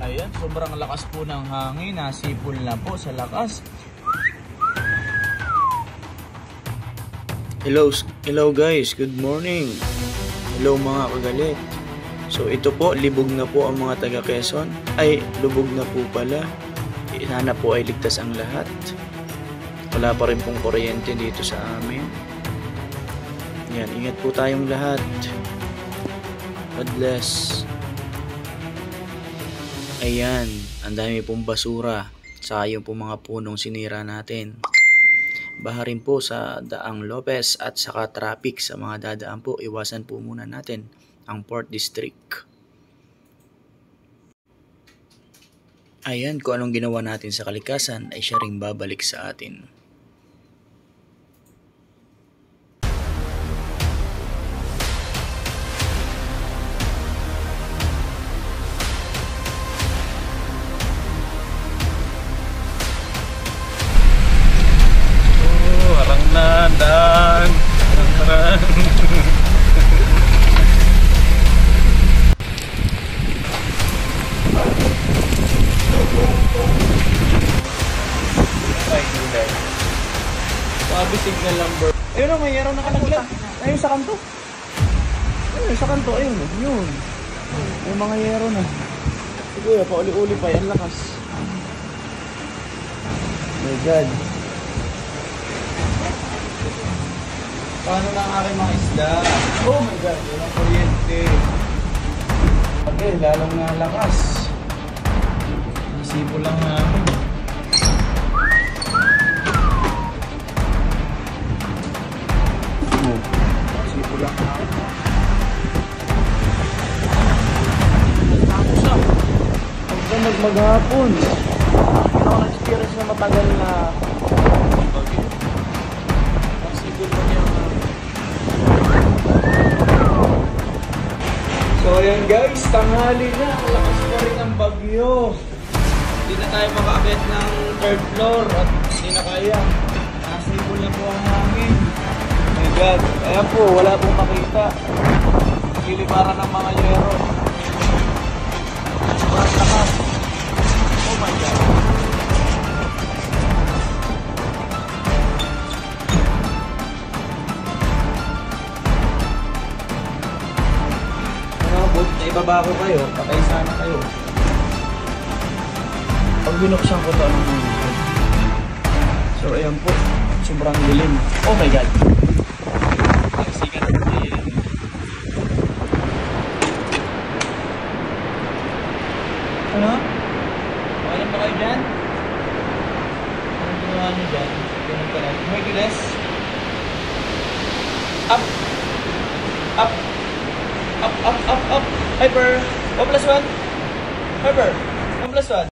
Ayan, sobrang lakas po ng hangin. Nasipol na po sa lakas. Hello guys, good morning. Hello mga kagalit. So ito po, libog na po ang mga taga Quezon. Ay, lubog na po pala. Sana po ay ligtas ang lahat. Wala pa rin pong kuryente dito sa amin. Yan, ingat po tayong lahat. God bless. Ayan, ang dami pong basura. Sayang po mga punong sinira natin. Baha rin po sa Daang Lopez at saka traffic sa mga dadaan po. Iwasan po muna natin ang Port District. Ayan, kung anong ginawa natin sa kalikasan ay siya ring babalik sa atin. Nandan, terang. Sabi signal number. Ayun o, may yero nakalaglag. Ayun sa kanto. Ayun sa kanto, ayun. Yun. May mga yero na. Siguro, pauli-uli pa yan, lakas. My God. Paano na ang aking mga isda? Oh my God, walang kuryente. Okay, lalong nalakas. Isipo lang namin. Isipo lang namin. Tapos na. Huwag ka maghapon. Hindi ako na-experience na matagal na bagay. Isipo lang yung so ayan guys, tanghali na, lakas pa rin ang bagyo. Hindi na tayo makaakyat ng third floor at hindi na kaya. Nasipol na po ang hangin. Oh my God, ayan po, wala pong makita. Liliparan ng mga yero. Sobrang lakas. Oh my God. Ibaba ko kayo, patay sana kayo. Pag binuksan ko to, anong mangyayari? So ayan po, sobrang dilim. Oh my God! Ang sikat ng dilim. Ano? Okay lang ba kayo dyan? Anong ginawa nyo dyan? Ganun ka lang. Hercules? Up! Up! Up, up, up, up. Hyper. 1+1. Hyper. 1+1.